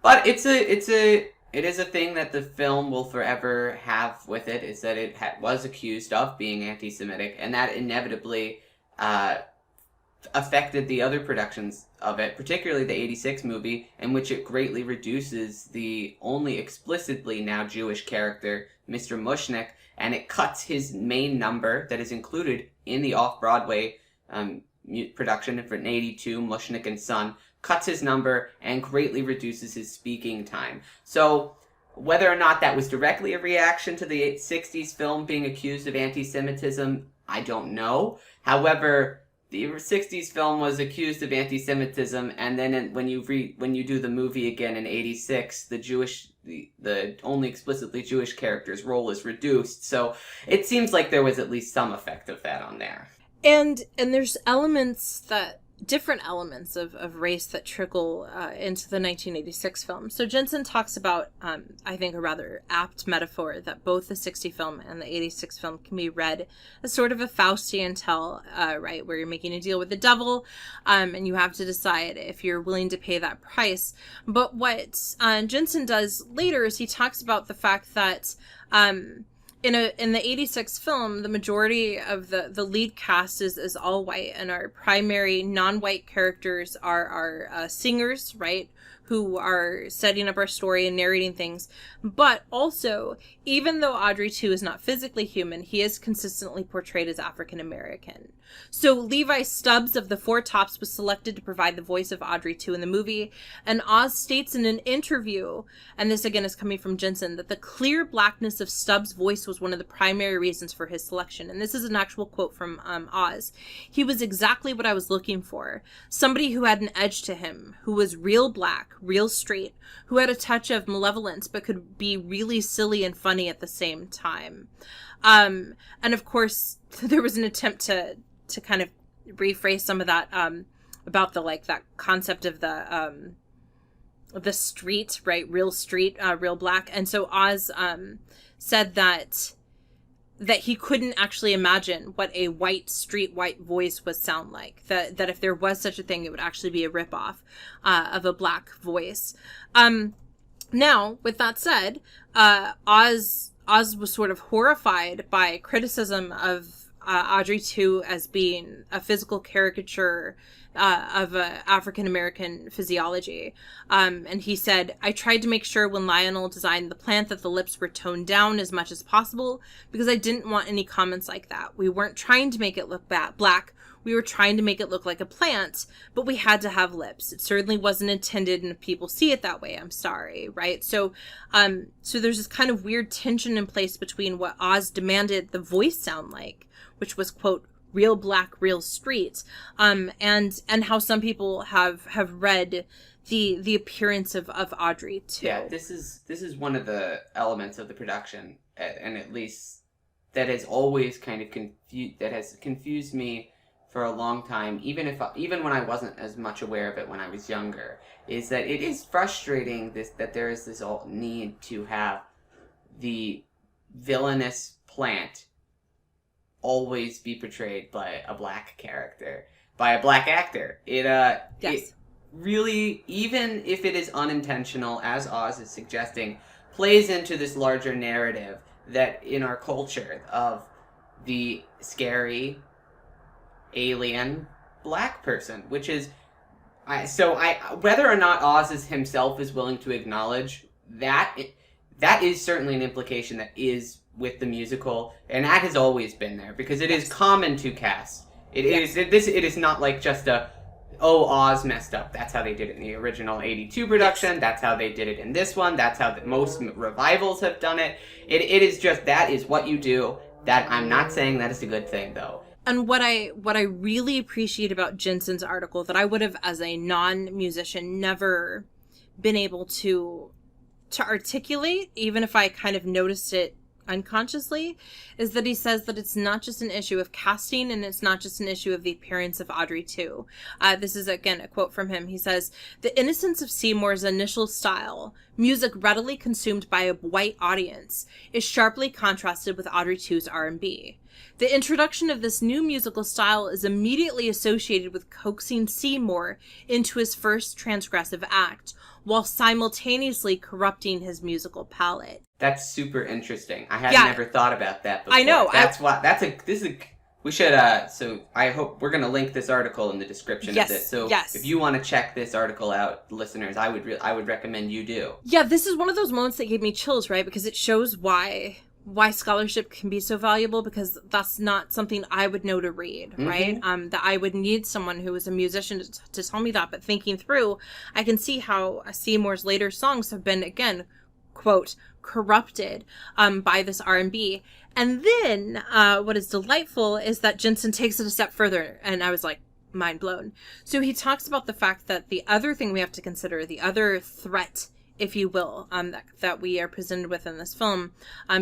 But it is a thing that the film will forever have with it, is that it was accused of being anti-Semitic, and that inevitably affected the other productions of it, particularly the 86 movie, in which it greatly reduces the only explicitly now Jewish character, Mr. Mushnick, and it cuts his main number that is included in the off-Broadway production for an 82, Mushnick and Son, cuts his number and greatly reduces his speaking time. So whether or not that was directly a reaction to the 60s film being accused of anti-Semitism, I don't know. However, the 60s film was accused of anti-Semitism, and then when you do the movie again in 86, the only explicitly Jewish character's role is reduced. So it seems like there was at least some effect of that on there. And there's different elements of race that trickle into the 1986 film. So Jensen talks about, I think, a rather apt metaphor that both the 60 film and the 86 film can be read as sort of a Faustian tale, right, where you're making a deal with the devil, and you have to decide if you're willing to pay that price. But what Jensen does later is he talks about the fact that in the 86 film, the majority of the lead cast is all white, and our primary non-white characters are singers, right, who are setting up our story and narrating things. But also, even though Audrey 2 is not physically human, he is consistently portrayed as African American. So Levi Stubbs of the Four Tops was selected to provide the voice of Audrey 2 in the movie, and Oz states in an interview, and this again is coming from Jensen, that the clear blackness of Stubbs' voice was one of the primary reasons for his selection. And this is an actual quote from Oz. "He was exactly what I was looking for. Somebody who had an edge to him, who was real black, real straight, who had a touch of malevolence but could be really silly and funny at the same time." And of course, there was an attempt to kind of rephrase some of that about the like that concept of the street, right? Real street, real black. And so Oz said that he couldn't actually imagine what a white street white voice would sound like. That if there was such a thing, it would actually be a ripoff of a black voice. Now, with that said, Oz was sort of horrified by criticism of Audrey 2 as being a physical caricature of African-American physiology. And he said, I tried to make sure when Lionel designed the plant that the lips were toned down as much as possible because I didn't want any comments like that. We weren't trying to make it look black. We were trying to make it look like a plant, but we had to have lips. It certainly wasn't intended, and if people see it that way, I'm sorry, right? So there's this kind of weird tension in place between what Oz demanded the voice sound like, which was, quote, real black, real street, and how some people have read the appearance of Audrey too. Yeah, this is one of the elements of the production, and at least that has always kind of confused me for a long time, even when I wasn't as much aware of it when I was younger, is that it is frustrating that there is this need to have the villainous plant always be portrayed by a black character, by a black actor. Yes. It really, even if it is unintentional, as Oz is suggesting, plays into this larger narrative that in our culture of the scary alien black person, which is whether or not Oz himself is willing to acknowledge that, that is certainly an implication that is with the musical, and that has always been there because it is common to cast. It is not like just Oz messed up. That's how they did it in the original 82 production. Yes. That's how they did it in this one. That's how most revivals have done it. It is just, that is what you do. That I'm not saying that is a good thing though. And what I really appreciate about Jensen's article that I would have, as a non-musician, never been able to articulate, even if I kind of noticed it unconsciously, is that he says that it's not just an issue of casting and it's not just an issue of the appearance of Audrey 2. This is, again, a quote from him. He says, the innocence of Seymour's initial style, music readily consumed by a white audience, is sharply contrasted with Audrey 2's R&B. The introduction of this new musical style is immediately associated with coaxing Seymour into his first transgressive act, while simultaneously corrupting his musical palette. That's super interesting. I had never thought about that before. I know. We should, so I hope we're going to link this article in the description of this. So if you want to check this article out, listeners, I would recommend you do. Yeah, this is one of those moments that gave me chills, right? Because it shows why scholarship can be so valuable, because that's not something I would know to read, right? That I would need someone who is a musician to tell me that. But thinking through, I can see how Seymour's later songs have been, again, quote, corrupted by this R&B. And then what is delightful is that Jensen takes it a step further, and I was like, mind blown. So he talks about the fact that the other thing we have to consider, the other threat, if you will, that we are presented with in this film,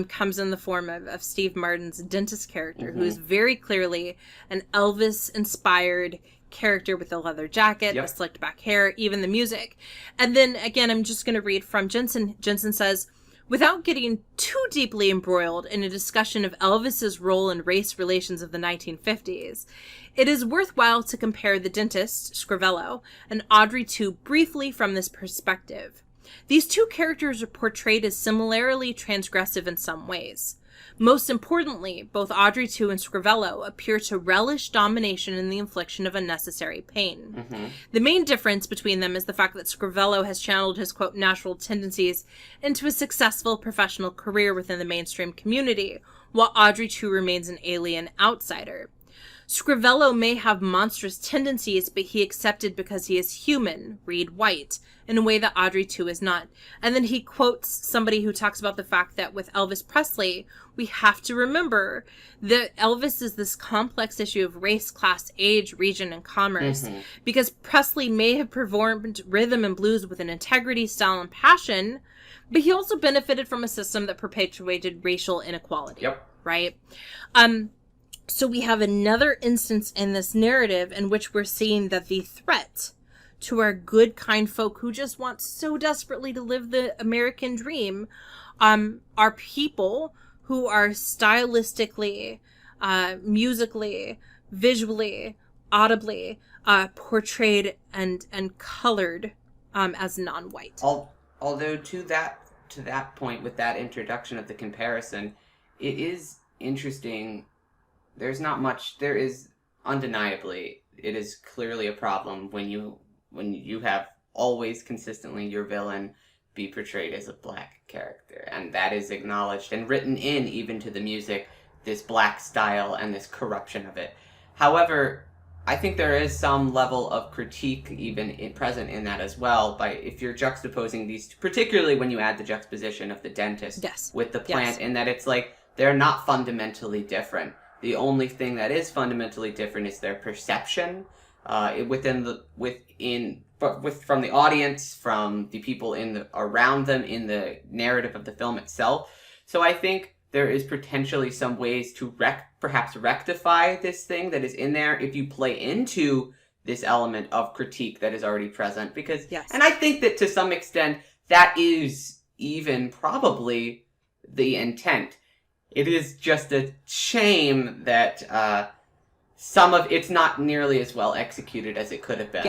comes in the form of Steve Martin's dentist character, who is very clearly an Elvis-inspired character with the leather jacket, the slicked back hair, even the music. And then, again, I'm just going to read from Jensen. Jensen says, without getting too deeply embroiled in a discussion of Elvis's role in race relations of the 1950s, it is worthwhile to compare the dentist, Scrivello, and Audrey 2 briefly from this perspective. These two characters are portrayed as similarly transgressive in some ways. Most importantly, both Audrey 2 and Scrivello appear to relish domination in the infliction of unnecessary pain. The main difference between them is the fact that Scrivello has channeled his, quote, natural tendencies into a successful professional career within the mainstream community, while Audrey 2 remains an alien outsider. Scrivello may have monstrous tendencies, but he accepted because he is human, read white, in a way that Audrey 2 is not. And then he quotes somebody who talks about the fact that with Elvis Presley, we have to remember that Elvis is this complex issue of race, class, age, region, and commerce. Because Presley may have performed rhythm and blues with an integrity, style, and passion, but he also benefited from a system that perpetuated racial inequality. Right? So we have another instance in this narrative in which we're seeing that the threat to our good, kind folk who just want so desperately to live the American dream are people who are stylistically, musically, visually, audibly portrayed and colored as non-white. Although to that point, with that introduction of the comparison, it is interesting. There's not much. There is undeniably, it is clearly a problem when you have always consistently your villain be portrayed as a black character, and that is acknowledged and written in even to the music, this black style and this corruption of it. However, I think there is some level of critique even present in that as well, by if you're juxtaposing these, particularly when you add the juxtaposition of the dentist with the plant, in that it's like they're not fundamentally different. The only thing that is fundamentally different is their perception from the audience, from the people around them in the narrative of the film itself. So I think there is potentially some ways to perhaps rectify this thing that is in there if you play into this element of critique that is already present. Because, and I think that to some extent that is even probably the intent. It is just a shame that some of it's not nearly as well executed as it could have been.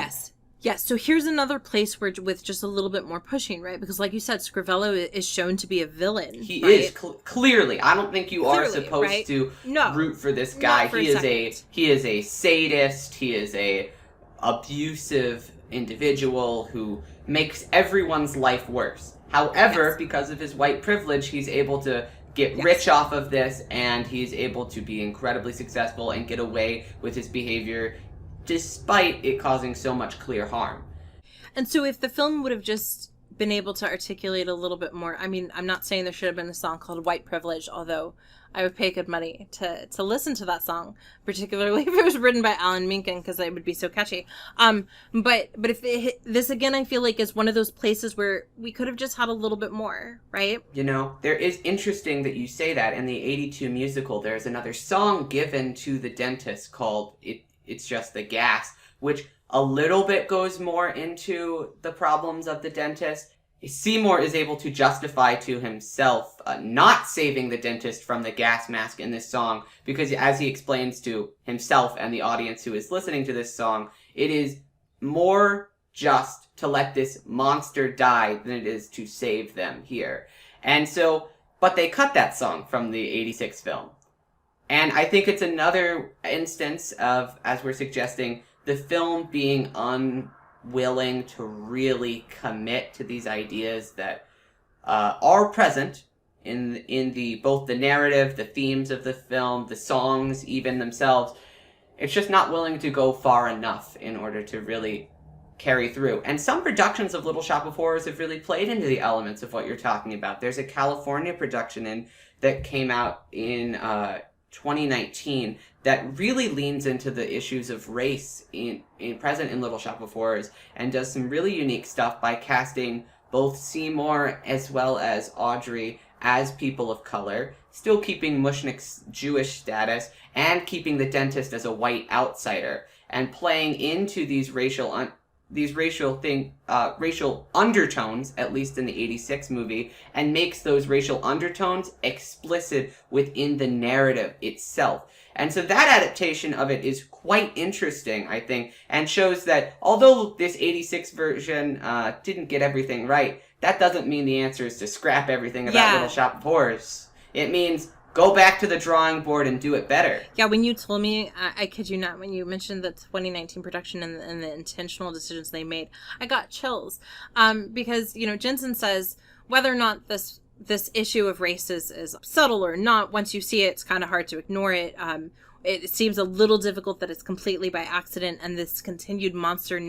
Yes, so here's another place where with just a little bit more pushing, right? Because like you said, Scrivello is shown to be a villain. He is, clearly. I don't think you are supposed to root for this guy. He is a sadist. He is a abusive individual who makes everyone's life worse. However, because of his white privilege, he's able to get rich off of this, and he's able to be incredibly successful and get away with his behavior despite it causing so much clear harm. And so if the film would have just been able to articulate a little bit more, I mean, I'm not saying there should have been a song called White Privilege, although I would pay good money to listen to that song, particularly if it was written by Alan Menken, because it would be so catchy. But if this again, I feel like is one of those places where we could have just had a little bit more, right? You know, there is interesting that you say that. In the 82 musical, there's another song given to the dentist called It's Just the Gas, which a little bit goes more into the problems of the dentist. Seymour is able to justify to himself not saving the dentist from the gas mask in this song, because as he explains to himself and the audience who is listening to this song, it is more just to let this monster die than it is to save them here. And so, but they cut that song from the 86 film. And I think it's another instance of, as we're suggesting, the film being unwilling to really commit to these ideas that are present in the both the narrative, the themes of the film, the songs even themselves. It's just not willing to go far enough in order to really carry through. And some productions of Little Shop of Horrors have really played into the elements of what you're talking about. There's a California production that came out in 2019 that really leans into the issues of race in present in Little Shop of Horrors, and does some really unique stuff by casting both Seymour as well as Audrey as people of color, still keeping Mushnick's Jewish status and keeping the dentist as a white outsider, and playing into these racial undertones, at least in the 86 movie, and makes those racial undertones explicit within the narrative itself. And so that adaptation of it is quite interesting, I think, and shows that although this 86 version didn't get everything right, that doesn't mean the answer is to scrap everything about Little Shop of Horrors. It means go back to the drawing board and do it better. Yeah, when you told me, I kid you not, when you mentioned the 2019 production and the intentional decisions they made, I got chills. Because, you know, Jensen says whether or not this issue of race is subtle or not, once you see it, it's kind of hard to ignore it. It seems a little difficult that it's completely by accident, and this continued monster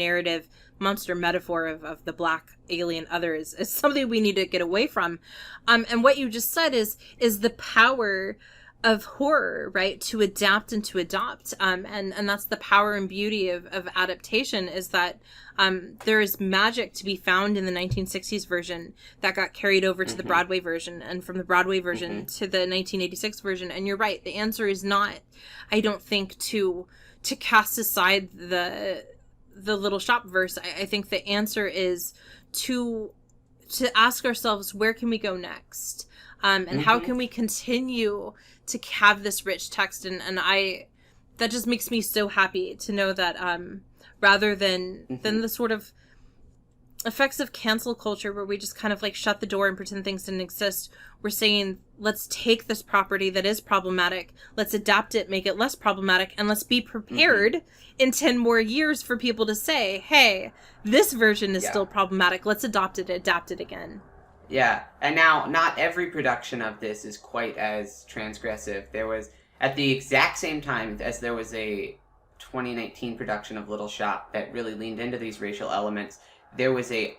metaphor of the black alien others is something we need to get away from. And what you just said is the power of horror, right? To adapt and to adopt. And that's the power and beauty of adaptation, is that there is magic to be found in the 1960s version that got carried over to the Broadway version, and from the Broadway version to the 1986 version. And you're right, the answer is not, I don't think, to cast aside the Little Shop verse. I think the answer is to ask ourselves, where can we go next? And how can we continue to have this rich text? And that just makes me so happy to know that rather than the sort of effects of cancel culture where we just kind of like shut the door and pretend things didn't exist, we're saying, let's take this property that is problematic, let's adapt it, make it less problematic, and let's be prepared in 10 more years for people to say, hey, this version is still problematic, let's adapt it again. Yeah, and now not every production of this is quite as transgressive. There was, at the exact same time as there was a 2019 production of Little Shop that really leaned into these racial elements, there was a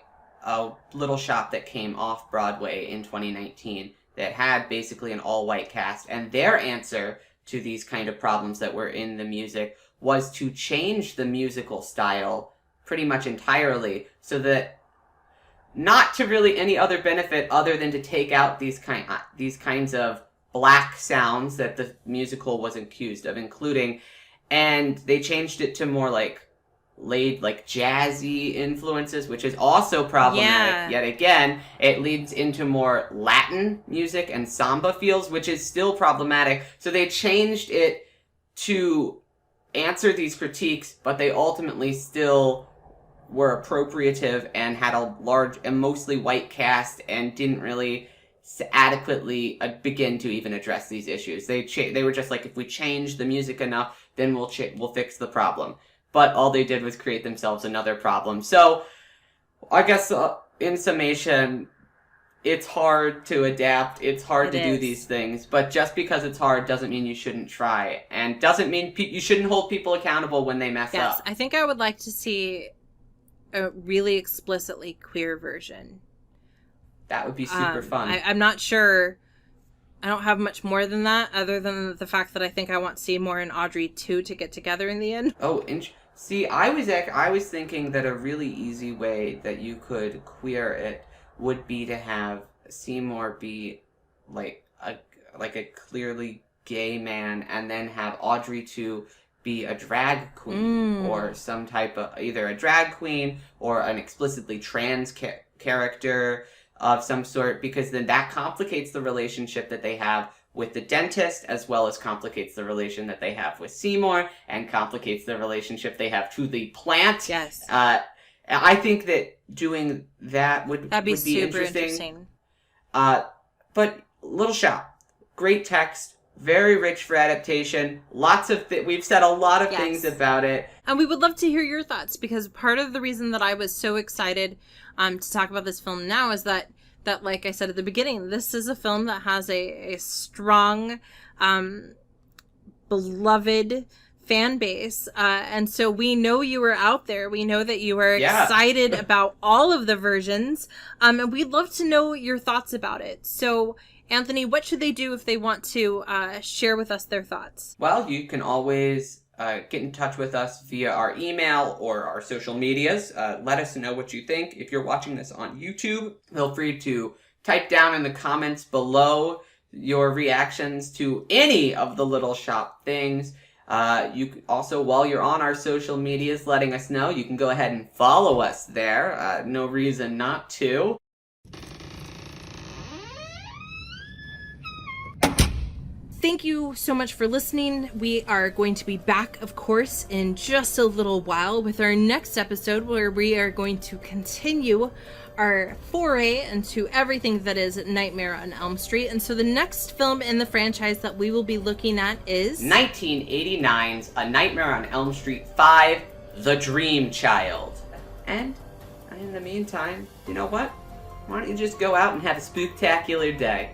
Little Shop that came off Broadway in 2019 that had basically an all-white cast, and their answer to these kind of problems that were in the music was to change the musical style pretty much entirely, so that not to really any other benefit other than to take out these kinds of black sounds that the musical was accused of including, and they changed it to more like jazzy influences, which is also problematic. Yet again, it leads into more Latin music and samba feels, which is still problematic. So they changed it to answer these critiques, but they ultimately still were appropriative and had a large and mostly white cast and didn't really adequately begin to even address these issues. They were just like, if we change the music enough, then we'll fix the problem. But all they did was create themselves another problem. So I guess in summation, it's hard to adapt. It's hard to do these things. But just because it's hard doesn't mean you shouldn't try, and doesn't mean you shouldn't hold people accountable when they mess up. Yes, I think I would like to see a really explicitly queer version. That would be super fun. I'm not sure. I don't have much more than that, other than the fact that I think I want Seymour and Audrey too to get together in the end. Oh, see, I was thinking that a really easy way that you could queer it would be to have Seymour be like a clearly gay man, and then have Audrey to be a drag queen, or some type of either a drag queen or an explicitly trans character of some sort, because then that complicates the relationship that they have with the dentist, as well as complicates the relation that they have with Seymour, and complicates the relationship they have to the plant. Yes. I think that doing that would be super interesting. But Little Shop, great text, very rich for adaptation. Lots of we've said a lot of things about it. And we would love to hear your thoughts, because part of the reason that I was so excited to talk about this film now is that like I said at the beginning, this is a film that has a strong, beloved fan base. And so we know you were out there. We know that you were excited about all of the versions. And we'd love to know your thoughts about it. So Anthony, what should they do if they want to share with us their thoughts? Well, you can always get in touch with us via our email or our social medias. Let us know what you think. If you're watching this on YouTube, feel free to type down in the comments below your reactions to any of the Little Shop things. You also, while you're on our social medias letting us know, you can go ahead and follow us there. No reason not to. Thank you so much for listening. We are going to be back, of course, in just a little while with our next episode, where we are going to continue our foray into everything that is Nightmare on Elm Street. And so the next film in the franchise that we will be looking at is 1989's A Nightmare on Elm Street 5, The Dream Child. And in the meantime, you know what? Why don't you just go out and have a spooktacular day?